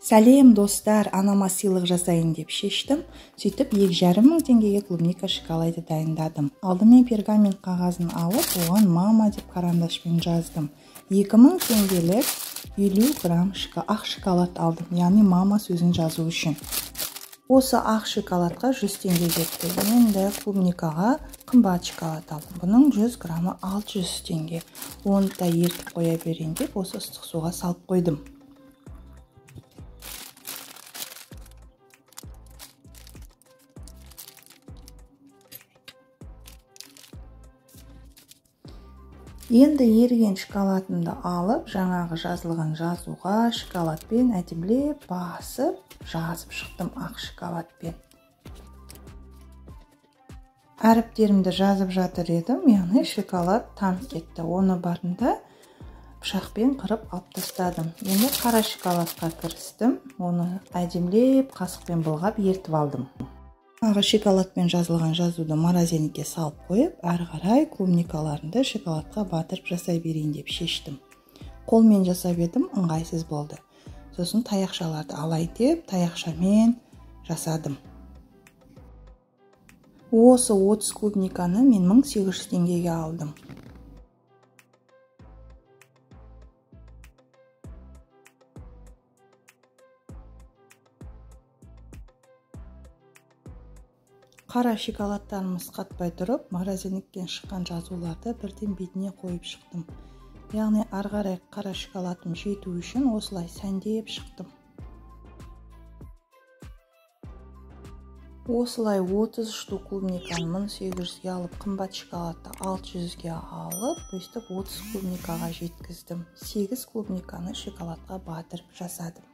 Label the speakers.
Speaker 1: Сәлем достар, анама сыйлық жасайын деп шештім. Сөйтіп 2,5 теңгеге клубника шоколады дайындадым. Алдымен пергамент қағазын алып, оған мама деп карандашпен жаздым. 2000 теңгелік 50 грамм ақ шоколад алдым, яғни мама сөзін жазу үшін. Осы ақ шоколадқа 100 теңге кетті. Енді клубникаға қымбат шоколад алдым. Бұның 100 граммы 600 теңге. Оны да ертіп қоя берейін деп осы ыстық суға салып қойдым. Енді еріген шоколадымды алып, жаңағы жазылған жазуға шоколадпен әдемілеп басып, жазып шықтым ақ шоколадпен. Әріптерімді жазып жатыр едім, яғни шоколад тамып кетті. Оны барында пышақпен қырып алып тастадым. Енді қара шоколадқа кірістім. Оны әдемілеп қасықпен былғап ертіп алдым. Шоколадпен жазылған жазуды морозильникке салып қойып, әрі қарай клубникаларымды шоколадқа батырып жасай берейін деп шештім. Қолмен жасап едім, ыңғайсыз болды. Сосын таяқшаларды алай деп, таяқшамен жасадым. Осы 30 клубниканы мен 1800 теңгеге алдым. Қара шоколадтарымыз қатпай тұрып, морозильниктен шыққан жазуларды бірден бетіне қойып шықтым. Яғни ары қарай қара шоколадым жету үшін осылай сәндеп шықтым. Осылай 30 штук клубниканы 1800-ге алып, қымбат шоколадты 600-ге алып, өстіп 30 клубникаға жеткіздім. 8 клубниканы шоколадқа батырып жасадым.